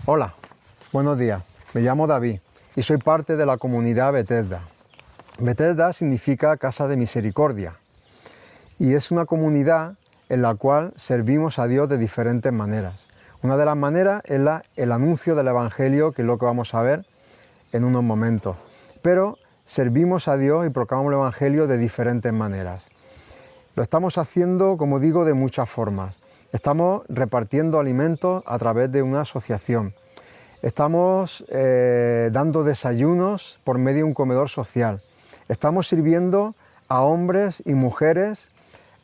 Hola, buenos días. Me llamo David y soy parte de la comunidad Bethesda. Bethesda significa Casa de Misericordia y es una comunidad en la cual servimos a Dios de diferentes maneras. Una de las maneras es el anuncio del Evangelio, que es lo que vamos a ver en unos momentos. Pero servimos a Dios y proclamamos el Evangelio de diferentes maneras. Lo estamos haciendo, como digo, de muchas formas. Estamos repartiendo alimentos a través de una asociación. Estamos dando desayunos por medio de un comedor social. Estamos sirviendo a hombres y mujeres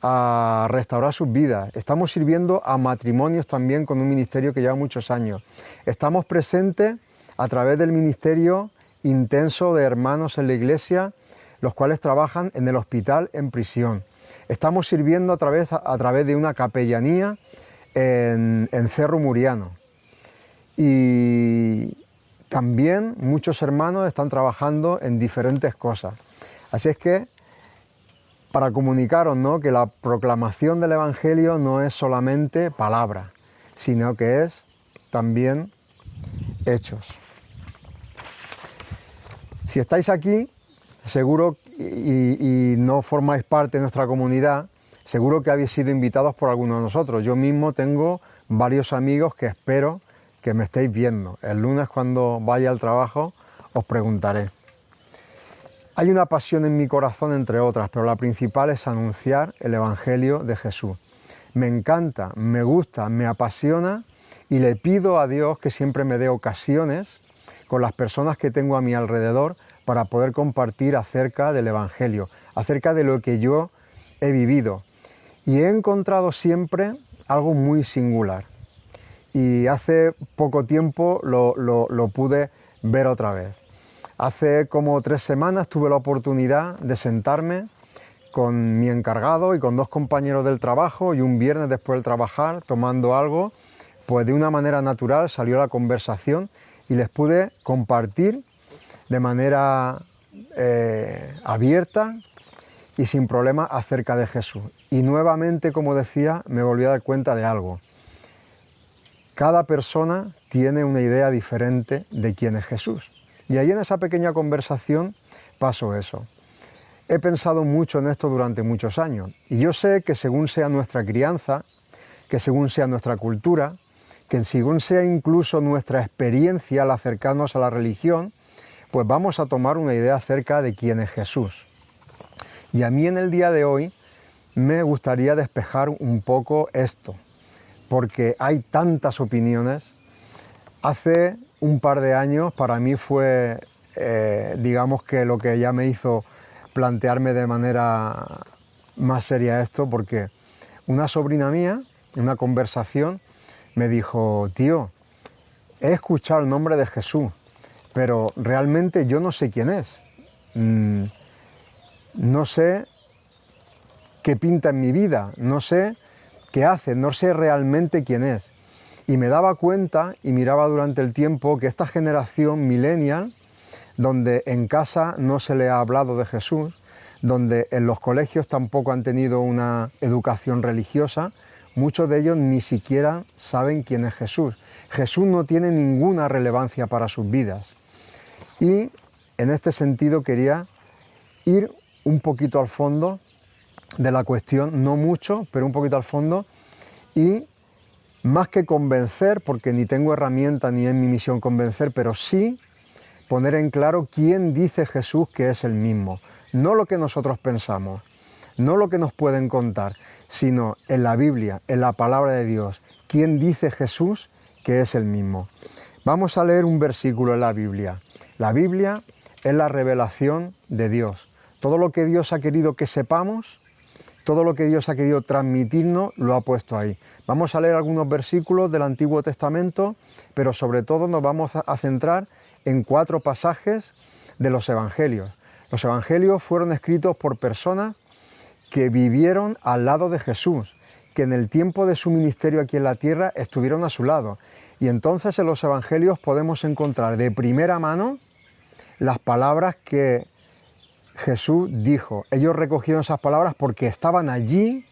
a restaurar sus vidas. Estamos sirviendo a matrimonios también con un ministerio que lleva muchos años. Estamos presentes a través del ministerio intenso de hermanos en la iglesia, los cuales trabajan en el hospital en prisión. Estamos sirviendo a través de una capellanía en Cerro Muriano. Y también muchos hermanos están trabajando en diferentes cosas. Así es que, para comunicaros, ¿no?, que la proclamación del Evangelio no es solamente palabra, sino que es también hechos. Si estáis aquí, seguro, y no formáis parte de nuestra comunidad, seguro que habéis sido invitados por alguno de nosotros. Yo mismo tengo varios amigos que espero que me estéis viendo. El lunes, cuando vaya al trabajo, os preguntaré. Hay una pasión en mi corazón, entre otras, pero la principal es anunciar el Evangelio de Jesús. Me encanta, me gusta, me apasiona y le pido a Dios que siempre me dé ocasiones con las personas que tengo a mi alrededor para poder compartir acerca del Evangelio, acerca de lo que yo he vivido. Y he encontrado siempre algo muy singular. Y hace poco tiempo lo pude ver otra vez. Hace como 3 semanas tuve la oportunidad de sentarme con mi encargado y con 2 compañeros del trabajo, y un viernes después de trabajar, tomando algo, pues de una manera natural salió la conversación y les pude compartir de manera abierta y sin problema acerca de Jesús. Y nuevamente, como decía, me volví a dar cuenta de algo. Cada persona tiene una idea diferente de quién es Jesús. Y ahí en esa pequeña conversación pasó eso. He pensado mucho en esto durante muchos años. Y yo sé que según sea nuestra crianza, que según sea nuestra cultura, que según sea incluso nuestra experiencia al acercarnos a la religión, pues vamos a tomar una idea acerca de quién es Jesús. Y a mí en el día de hoy me gustaría despejar un poco esto, porque hay tantas opiniones. Hace un par de años para mí fue, digamos que lo que ya me hizo plantearme de manera más seria esto, porque una sobrina mía, en una conversación, me dijo: tío, he escuchado el nombre de Jesús, pero realmente yo no sé quién es. No sé qué pinta en mi vida, no sé qué hace, no sé realmente quién es. Y me daba cuenta y miraba durante el tiempo que esta generación millennial, donde en casa no se le ha hablado de Jesús, donde en los colegios tampoco han tenido una educación religiosa, muchos de ellos ni siquiera saben quién es Jesús. Jesús no tiene ninguna relevancia para sus vidas. Y en este sentido quería ir un poquito al fondo de la cuestión, no mucho, pero un poquito al fondo, y más que convencer, porque ni tengo herramienta ni es mi misión convencer, pero sí poner en claro quién dice Jesús que es el mismo. No lo que nosotros pensamos, no lo que nos pueden contar, sino en la Biblia, en la palabra de Dios, quién dice Jesús que es el mismo. Vamos a leer un versículo en la Biblia. La Biblia es la revelación de Dios. Todo lo que Dios ha querido que sepamos, todo lo que Dios ha querido transmitirnos, lo ha puesto ahí. Vamos a leer algunos versículos del Antiguo Testamento, pero sobre todo nos vamos a centrar en 4 pasajes de los Evangelios. Los Evangelios fueron escritos por personas que vivieron al lado de Jesús, que en el tiempo de su ministerio aquí en la tierra estuvieron a su lado. Y entonces en los Evangelios podemos encontrar de primera mano las palabras que Jesús dijo. Ellos recogieron esas palabras porque estaban allí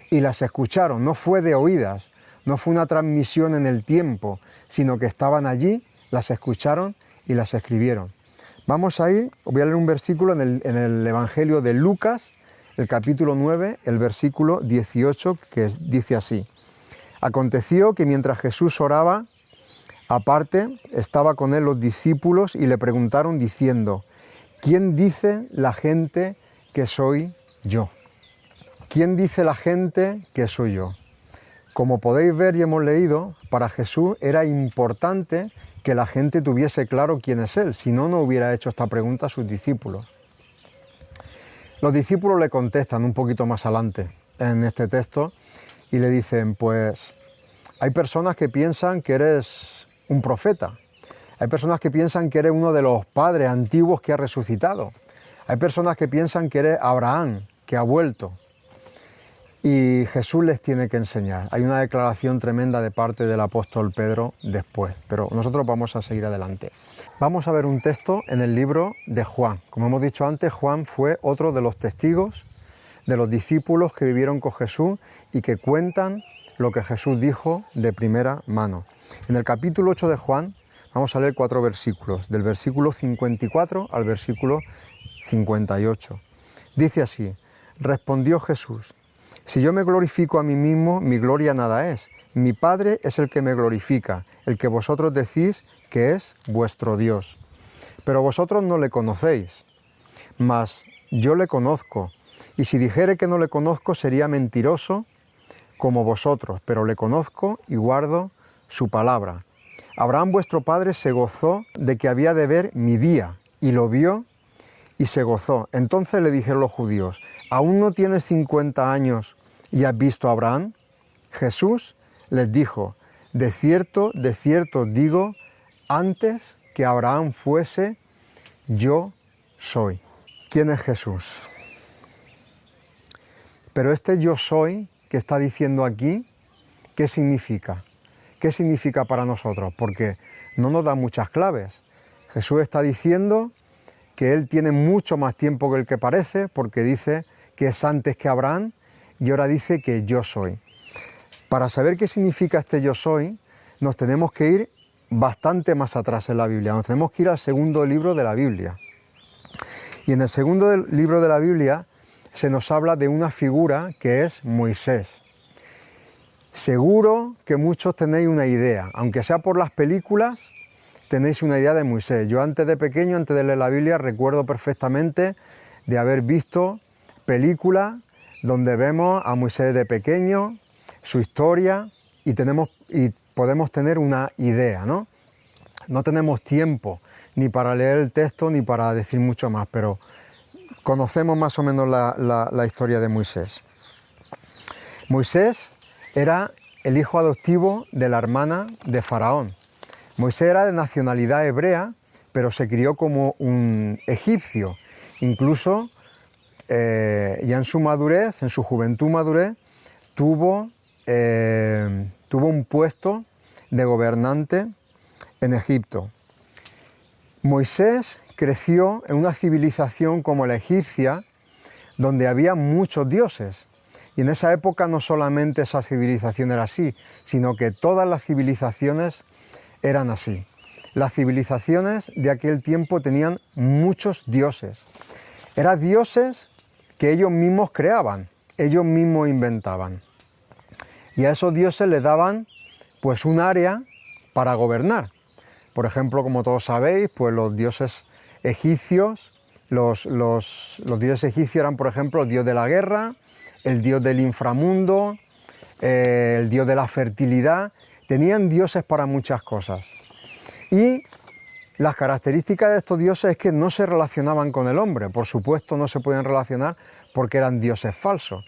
y las escucharon, no fue de oídas, no fue una transmisión en el tiempo, sino que estaban allí, las escucharon y las escribieron. Vamos a ir, voy a leer un versículo en el Evangelio de Lucas, el capítulo 9, el versículo 18, que dice así: Aconteció que mientras Jesús oraba, aparte, estaba con él los discípulos y le preguntaron diciendo: ¿Quién dice la gente que soy yo? ¿Quién dice la gente que soy yo? Como podéis ver y hemos leído, para Jesús era importante que la gente tuviese claro quién es Él, si no, no hubiera hecho esta pregunta a sus discípulos. Los discípulos le contestan un poquito más adelante en este texto y le dicen: pues hay personas que piensan que eres un profeta, hay personas que piensan que eres uno de los padres antiguos que ha resucitado, hay personas que piensan que eres Abraham, que ha vuelto. Y Jesús les tiene que enseñar. Hay una declaración tremenda de parte del apóstol Pedro después, pero nosotros vamos a seguir adelante. Vamos a ver un texto en el libro de Juan. Como hemos dicho antes, Juan fue otro de los testigos de los discípulos que vivieron con Jesús y que cuentan lo que Jesús dijo de primera mano. En el capítulo 8 de Juan vamos a leer 4 versículos, del versículo 54 al versículo 58. Dice así: Respondió Jesús: Si yo me glorifico a mí mismo, mi gloria nada es. Mi Padre es el que me glorifica, el que vosotros decís que es vuestro Dios. Pero vosotros no le conocéis, mas yo le conozco. Y si dijere que no le conozco, sería mentiroso como vosotros, pero le conozco y guardo su palabra. Abraham vuestro padre se gozó de que había de ver mi día, y lo vio y se gozó. Entonces le dijeron los judíos: ¿aún no tienes 50 años y has visto a Abraham? Jesús les dijo: de cierto os digo, antes que Abraham fuese, yo soy. ¿Quién es Jesús? Pero este yo soy que está diciendo aquí, ¿qué significa? ¿Qué significa para nosotros? Porque no nos da muchas claves. Jesús está diciendo que Él tiene mucho más tiempo que el que parece, porque dice que es antes que Abraham, y ahora dice que yo soy. Para saber qué significa este yo soy, nos tenemos que ir bastante más atrás en la Biblia, nos tenemos que ir al segundo libro de la Biblia. Y en el segundo libro de la Biblia se nos habla de una figura que es Moisés. Seguro que muchos tenéis una idea, aunque sea por las películas, tenéis una idea de Moisés. Yo antes de pequeño, antes de leer la Biblia, recuerdo perfectamente de haber visto películas donde vemos a Moisés de pequeño, su historia, y podemos tener una idea, ¿no? No tenemos tiempo ni para leer el texto ni para decir mucho más, pero conocemos más o menos la historia de Moisés. Moisés era el hijo adoptivo de la hermana de Faraón. Moisés era de nacionalidad hebrea, pero se crió como un egipcio. Incluso ya en su madurez, en su juventud madurez, tuvo un puesto de gobernante en Egipto. Moisés creció en una civilización como la egipcia, donde había muchos dioses. Y en esa época no solamente esa civilización era así, sino que todas las civilizaciones eran así. Las civilizaciones de aquel tiempo tenían muchos dioses. Eran dioses que ellos mismos creaban, ellos mismos inventaban. Y a esos dioses les daban pues un área para gobernar. Por ejemplo, como todos sabéis, pues los dioses egipcios, los dioses egipcios eran, por ejemplo, el dios de la guerra, el dios del inframundo, el dios de la fertilidad. Tenían dioses para muchas cosas. Y las características de estos dioses es que no se relacionaban con el hombre. Por supuesto, no se podían relacionar porque eran dioses falsos,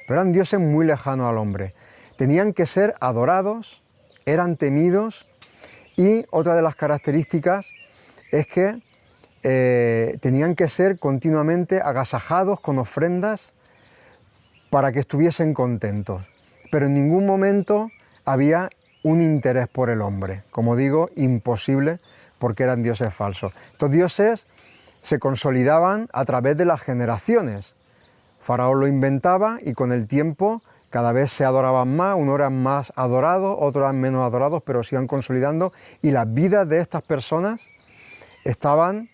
pero eran dioses muy lejanos al hombre. Tenían que ser adorados, eran temidos, y otra de las características es que tenían que ser continuamente agasajados con ofrendas para que estuviesen contentos. Pero en ningún momento había un interés por el hombre. Como digo, imposible, porque eran dioses falsos. Estos dioses se consolidaban a través de las generaciones. Faraón lo inventaba y con el tiempo cada vez se adoraban más, unos eran más adorados, otros eran menos adorados, pero se iban consolidando y las vidas de estas personas estaban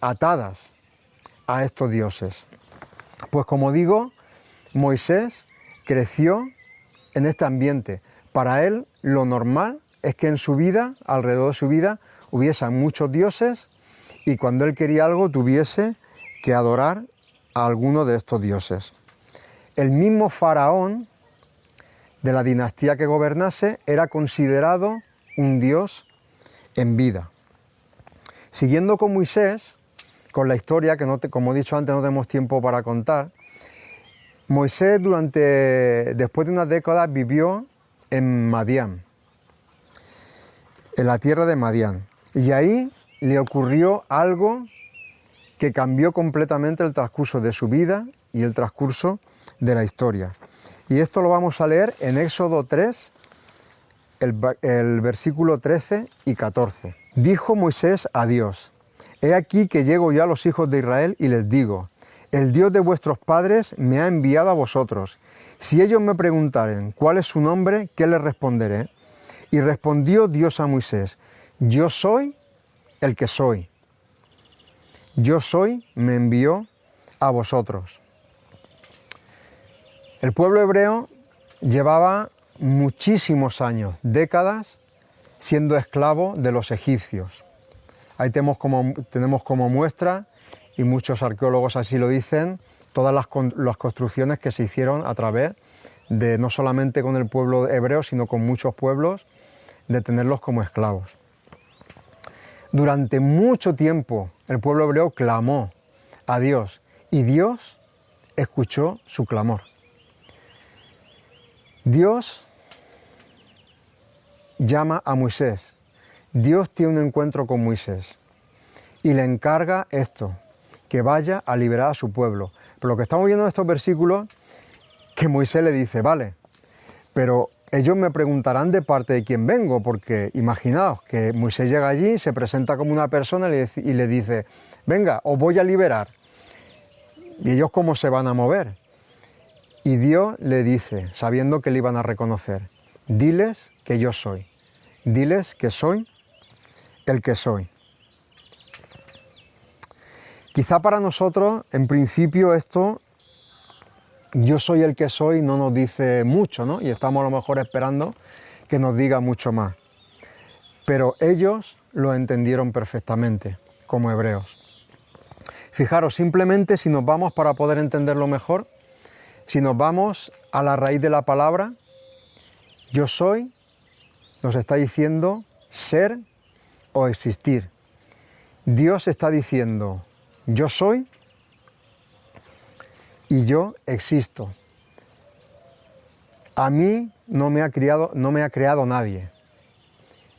atadas a estos dioses. Pues como digo, Moisés creció en este ambiente. Para él lo normal es que en su vida, alrededor de su vida, hubiese muchos dioses y cuando él quería algo tuviese que adorar a alguno de estos dioses. El mismo faraón de la dinastía que gobernase era considerado un dios en vida. Siguiendo con Moisés, con la historia que como he dicho antes no tenemos tiempo para contar, Moisés después de unas décadas vivió en Madián, en la tierra de Madián, y ahí le ocurrió algo que cambió completamente el transcurso de su vida y el transcurso de la historia. Y esto lo vamos a leer en Éxodo 3, el versículo 13 y 14. Dijo Moisés a Dios: He aquí que llego yo a los hijos de Israel y les digo: el Dios de vuestros padres me ha enviado a vosotros. Si ellos me preguntaren cuál es su nombre, ¿qué les responderé? Y respondió Dios a Moisés: Yo soy el que soy. Yo soy, me envió a vosotros. El pueblo hebreo llevaba muchísimos años, décadas, siendo esclavo de los egipcios. Ahí tenemos como muestra, y muchos arqueólogos así lo dicen, todas las construcciones que se hicieron a través de, no solamente con el pueblo hebreo, sino con muchos pueblos, de tenerlos como esclavos. Durante mucho tiempo el pueblo hebreo clamó a Dios y Dios escuchó su clamor. Dios llama a Moisés. Dios tiene un encuentro con Moisés y le encarga esto, que vaya a liberar a su pueblo. Pero lo que estamos viendo en estos versículos, que Moisés le dice: vale, pero ellos me preguntarán de parte de quién vengo, porque imaginaos que Moisés llega allí, se presenta como una persona y le dice: venga, os voy a liberar. ¿Y ellos cómo se van a mover? Y Dios le dice, sabiendo que le iban a reconocer: diles que yo soy, diles que soy el que soy. Quizá para nosotros, en principio, esto, yo soy el que soy, no nos dice mucho, ¿no? Y estamos a lo mejor esperando que nos diga mucho más. Pero ellos lo entendieron perfectamente, como hebreos. Fijaros, simplemente si nos vamos para poder entenderlo mejor, si nos vamos a la raíz de la palabra, yo soy, nos está diciendo ser o existir. Dios está diciendo: yo soy y yo existo. A mí no me ha creado nadie.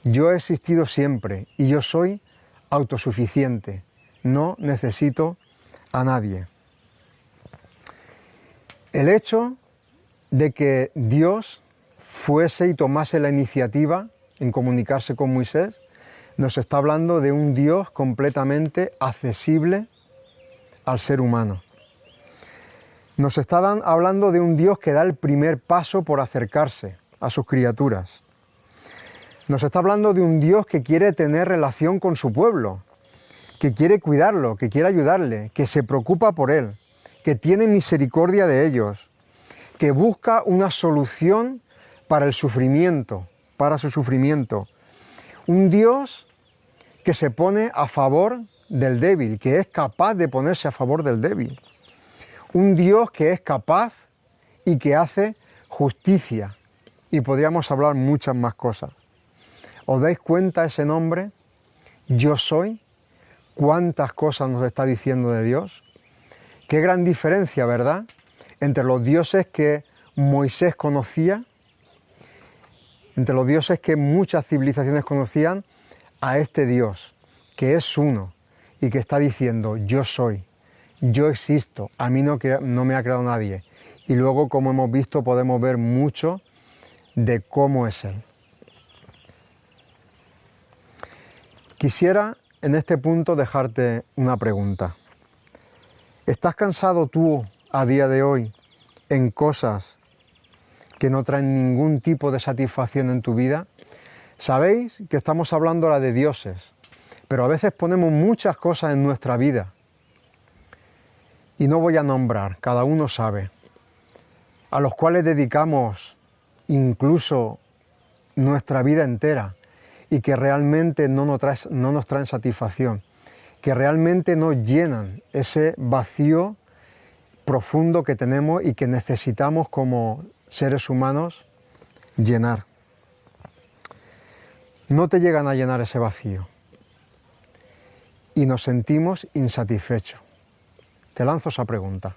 Yo he existido siempre y yo soy autosuficiente. No necesito a nadie. El hecho de que Dios fuese y tomase la iniciativa en comunicarse con Moisés nos está hablando de un Dios completamente accesible al ser humano. Nos está hablando de un Dios que da el primer paso por acercarse a sus criaturas. Nos está hablando de un Dios que quiere tener relación con su pueblo, que quiere cuidarlo, que quiere ayudarle, que se preocupa por él, que tiene misericordia de ellos, que busca una solución para el sufrimiento, para su sufrimiento. Un Dios que se pone a favor del débil, que es capaz de ponerse a favor del débil. Un Dios que es capaz y que hace justicia. Y podríamos hablar muchas más cosas. ¿Os dais cuenta ese nombre? Yo soy. ¿Cuántas cosas nos está diciendo de Dios? Qué gran diferencia, ¿verdad?, entre los dioses que Moisés conocía, entre los dioses que muchas civilizaciones conocían, a este Dios, que es uno y que está diciendo: yo soy, yo existo, a mí no me ha creado nadie. Y luego, como hemos visto, podemos ver mucho de cómo es Él. Quisiera en este punto dejarte una pregunta. ¿Estás cansado tú a día de hoy en cosas que no traen ningún tipo de satisfacción en tu vida? Sabéis que estamos hablando ahora de dioses, pero a veces ponemos muchas cosas en nuestra vida. Y no voy a nombrar, cada uno sabe, a los cuales dedicamos incluso nuestra vida entera y que realmente no nos traen satisfacción, que realmente no llenan ese vacío profundo que tenemos y que necesitamos como seres humanos llenar. No te llegan a llenar ese vacío y nos sentimos insatisfechos. Te lanzo esa pregunta.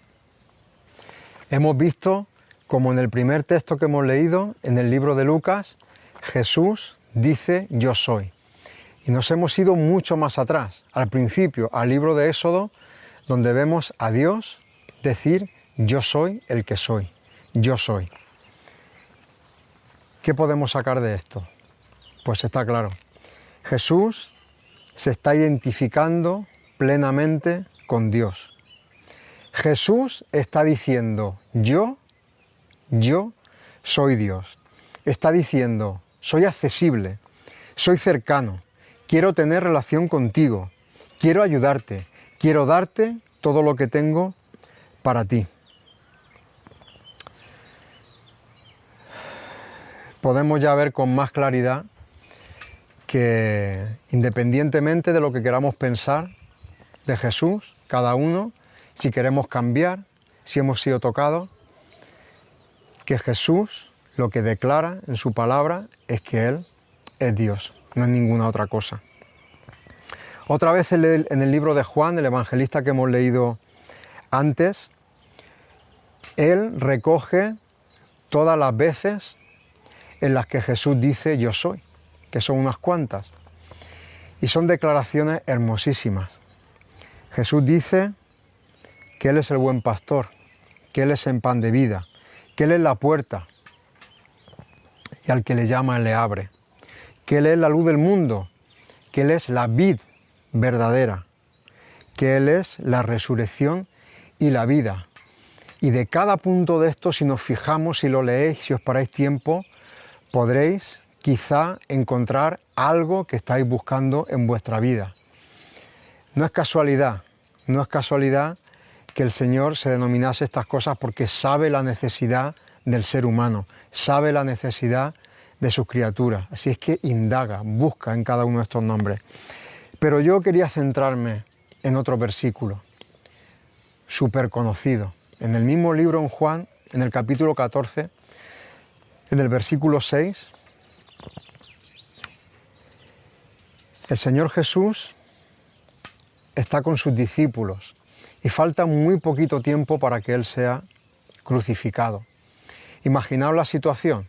Hemos visto, como en el primer texto que hemos leído, en el libro de Lucas, Jesús dice yo soy. Y nos hemos ido mucho más atrás, al principio, al libro de Éxodo, donde vemos a Dios decir yo soy el que soy, yo soy. ¿Qué podemos sacar de esto? Pues está claro. Jesús se está identificando plenamente con Dios. Jesús está diciendo yo soy Dios. Está diciendo soy accesible, soy cercano, quiero tener relación contigo, quiero ayudarte, quiero darte todo lo que tengo para ti. Podemos ya ver con más claridad que independientemente de lo que queramos pensar de Jesús, cada uno, si queremos cambiar, si hemos sido tocados, que Jesús lo que declara en su palabra es que Él es Dios, no es ninguna otra cosa. Otra vez en el libro de Juan, el evangelista que hemos leído antes, Él recoge todas las veces en las que Jesús dice yo soy, que son unas cuantas, y son declaraciones hermosísimas. Jesús dice que Él es el buen pastor, que Él es el pan de vida, que Él es la puerta y al que le llama Él le abre, que Él es la luz del mundo, que Él es la vid verdadera, que Él es la resurrección y la vida. Y de cada punto de esto, si nos fijamos, si lo leéis, si os paráis tiempo, podréis quizá encontrar algo que estáis buscando en vuestra vida. No es casualidad que el Señor se denominase estas cosas porque sabe la necesidad del ser humano, sabe la necesidad de sus criaturas. Así es que indaga, busca en cada uno de estos nombres. Pero yo quería centrarme en otro versículo, súper conocido. En el mismo libro en Juan, en el capítulo 14, en el versículo 6, el Señor Jesús está con sus discípulos y falta muy poquito tiempo para que Él sea crucificado. Imaginaos la situación.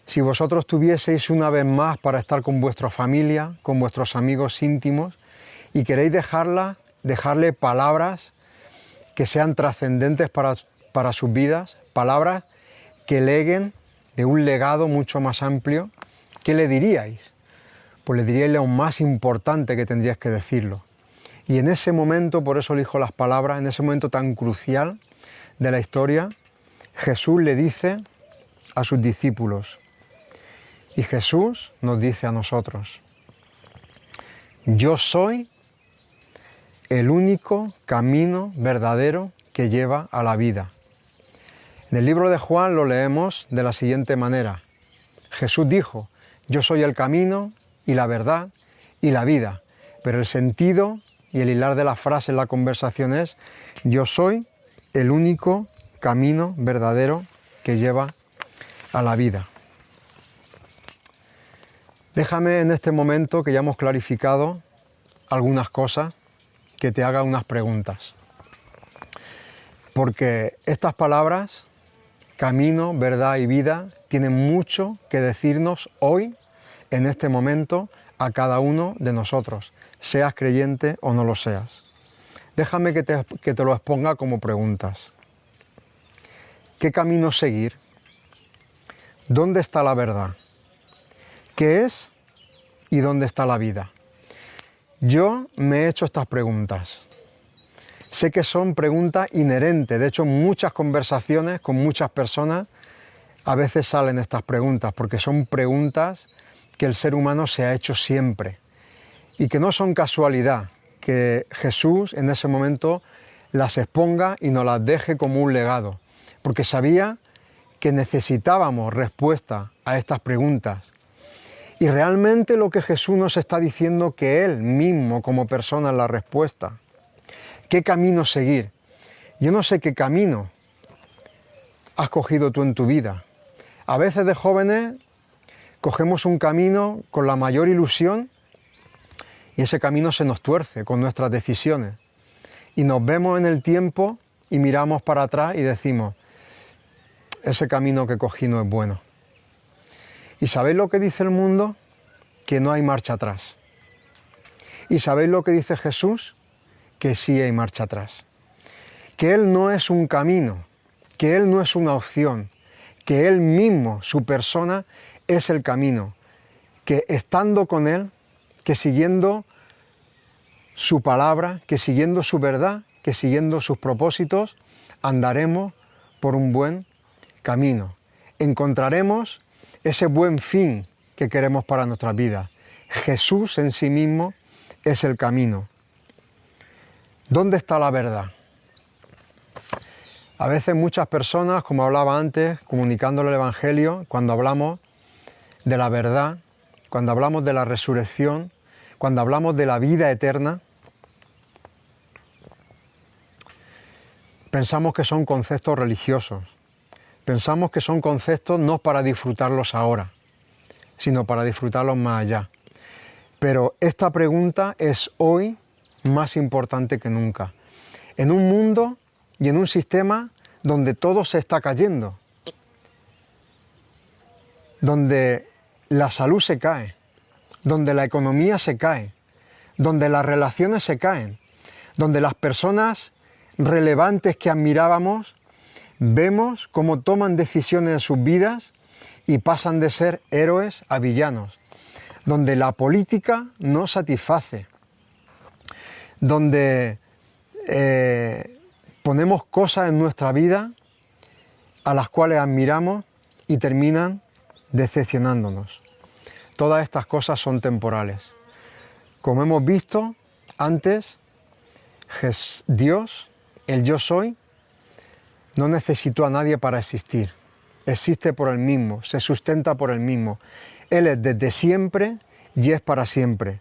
Si vosotros tuvieseis una vez más para estar con vuestra familia, con vuestros amigos íntimos, y queréis dejarle palabras que sean trascendentes para sus vidas, palabras que leguen de un legado mucho más amplio, ¿qué le diríais? Pues le diríais lo más importante que tendríais que decirlo. Y en ese momento, por eso elijo las palabras, en ese momento tan crucial de la historia, Jesús le dice a sus discípulos, y Jesús nos dice a nosotros, yo soy el único camino verdadero que lleva a la vida. En el libro de Juan lo leemos de la siguiente manera. Jesús dijo, yo soy el camino y la verdad y la vida, pero el sentido y el hilar de la frase en la conversación es, yo soy el único camino verdadero que lleva a la vida. Déjame en este momento que ya hemos clarificado algunas cosas, que te haga unas preguntas. Porque estas palabras, camino, verdad y vida, tienen mucho que decirnos hoy, en este momento, a cada uno de nosotros, seas creyente o no lo seas. Déjame que te lo exponga como preguntas. ¿Qué camino seguir? ¿Dónde está la verdad? ¿Qué es y dónde está la vida? Yo me he hecho estas preguntas. Sé que son preguntas inherentes. De hecho, en muchas conversaciones con muchas personas a veces salen estas preguntas, porque son preguntas que el ser humano se ha hecho siempre y que no son casualidad, que Jesús en ese momento las exponga y nos las deje como un legado, porque sabía que necesitábamos respuesta a estas preguntas. Y realmente lo que Jesús nos está diciendo, que Él mismo como persona es la respuesta. ¿Qué camino seguir? Yo no sé qué camino has cogido tú en tu vida. A veces de jóvenes cogemos un camino con la mayor ilusión y ese camino se nos tuerce con nuestras decisiones. Y nos vemos en el tiempo y miramos para atrás y decimos, ese camino que cogí no es bueno. ¿Y sabéis lo que dice el mundo? Que no hay marcha atrás. ¿Y sabéis lo que dice Jesús? Que sí hay marcha atrás. Que Él no es un camino, que Él no es una opción, que Él mismo, su persona, es el camino. Que estando con Él, que siguiendo su palabra, que siguiendo su verdad, que siguiendo sus propósitos, andaremos por un buen camino. Encontraremos ese buen fin que queremos para nuestras vidas. Jesús en sí mismo es el camino. ¿Dónde está la verdad? A veces muchas personas, como hablaba antes, comunicándole el Evangelio, cuando hablamos de la verdad, cuando hablamos de la resurrección, cuando hablamos de la vida eterna, pensamos que son conceptos religiosos. Pensamos que son conceptos no para disfrutarlos ahora, sino para disfrutarlos más allá. Pero esta pregunta es hoy más importante que nunca. En un mundo y en un sistema donde todo se está cayendo, donde la salud se cae, donde la economía se cae, donde las relaciones se caen, donde las personas relevantes que admirábamos vemos cómo toman decisiones en sus vidas y pasan de ser héroes a villanos, donde la política no satisface, donde ponemos cosas en nuestra vida a las cuales admiramos y terminan decepcionándonos. Todas estas cosas son temporales. Como hemos visto antes, Dios, el yo soy, no necesitó a nadie para existir. Existe por Él mismo, se sustenta por Él mismo. Él es desde siempre y es para siempre.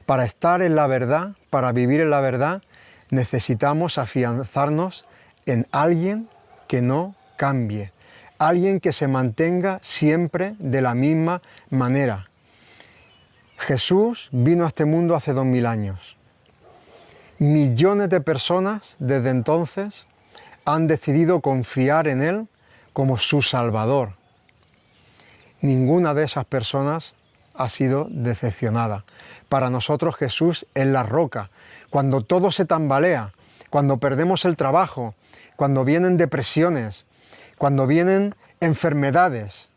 Para estar en la verdad, para vivir en la verdad, necesitamos afianzarnos en alguien que no cambie, alguien que se mantenga siempre de la misma manera. Jesús vino a este mundo hace 2000 años. Millones de personas desde entonces han decidido confiar en Él como su Salvador. Ninguna de esas personas ha sido decepcionada. Para nosotros Jesús es la roca. Cuando todo se tambalea, cuando perdemos el trabajo, cuando vienen depresiones, cuando vienen enfermedades,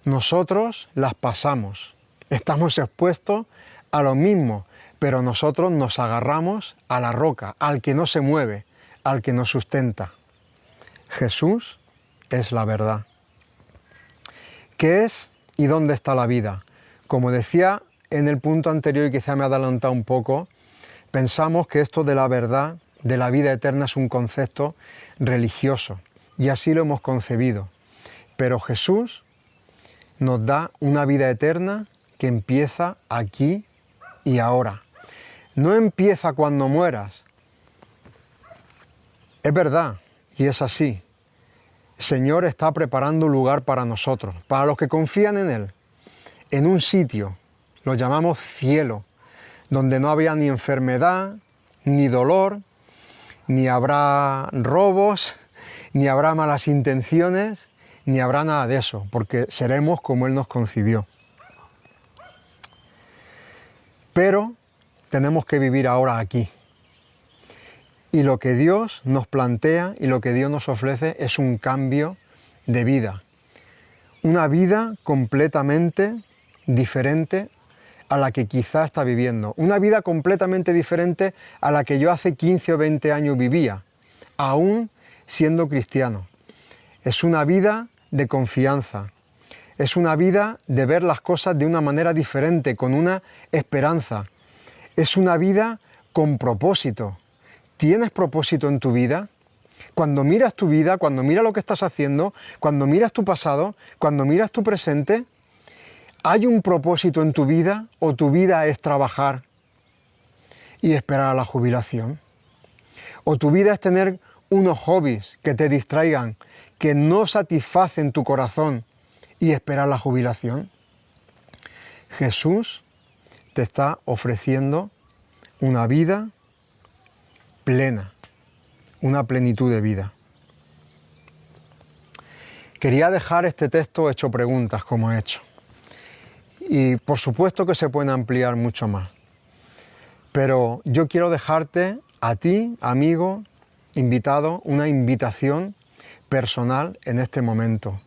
nosotros las pasamos. Estamos expuestos a lo mismo, pero nosotros nos agarramos a la roca, al que no se mueve, al que nos sustenta. Jesús es la verdad. ¿Qué es y dónde está la vida? Como decía en el punto anterior, y quizá me he adelantado un poco, pensamos que esto de la verdad, de la vida eterna, es un concepto religioso, y así lo hemos concebido. Pero Jesús nos da una vida eterna que empieza aquí y ahora. No empieza cuando mueras. Es verdad, y es así. El Señor está preparando un lugar para nosotros, para los que confían en Él, en un sitio, lo llamamos cielo, donde no habrá ni enfermedad, ni dolor, ni habrá robos, ni habrá malas intenciones, ni habrá nada de eso, porque seremos como Él nos concibió. Pero tenemos que vivir ahora aquí. Y lo que Dios nos plantea y lo que Dios nos ofrece es un cambio de vida. Una vida completamente diferente a la que quizá está viviendo, una vida completamente diferente a la que yo hace 15 o 20 años vivía, aún siendo cristiano. Es una vida de confianza, es una vida de ver las cosas de una manera diferente, con una esperanza, es una vida con propósito. ¿Tienes propósito en tu vida? Cuando miras tu vida, cuando miras lo que estás haciendo, cuando miras tu pasado, cuando miras tu presente, ¿hay un propósito en tu vida o tu vida es trabajar y esperar a la jubilación? ¿O tu vida es tener unos hobbies que te distraigan, que no satisfacen tu corazón y esperar la jubilación? Jesús te está ofreciendo una vida plena, una plenitud de vida. Quería dejar este texto hecho preguntas como he hecho. Y por supuesto que se pueden ampliar mucho más. Pero yo quiero dejarte a ti, amigo, invitado, una invitación personal en este momento.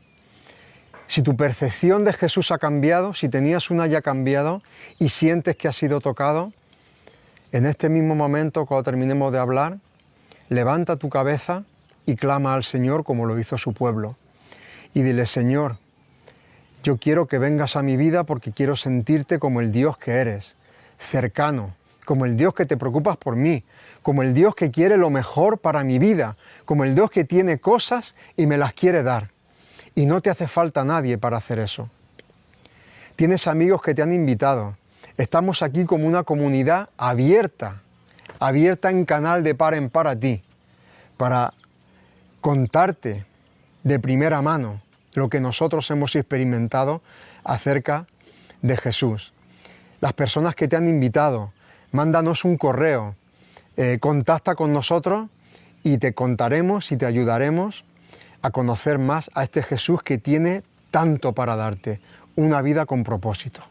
Si tu percepción de Jesús ha cambiado, si tenías una ya cambiado y sientes que has sido tocado, en este mismo momento, cuando terminemos de hablar, levanta tu cabeza y clama al Señor como lo hizo su pueblo. Y dile: Señor, yo quiero que vengas a mi vida porque quiero sentirte como el Dios que eres, cercano, como el Dios que te preocupas por mí, como el Dios que quiere lo mejor para mi vida, como el Dios que tiene cosas y me las quiere dar. Y no te hace falta nadie para hacer eso. Tienes amigos que te han invitado. Estamos aquí como una comunidad abierta en canal de par en par a ti, para contarte de primera mano lo que nosotros hemos experimentado acerca de Jesús. Las personas que te han invitado, mándanos un correo, contacta con nosotros y te contaremos y te ayudaremos a conocer más a este Jesús que tiene tanto para darte, una vida con propósito.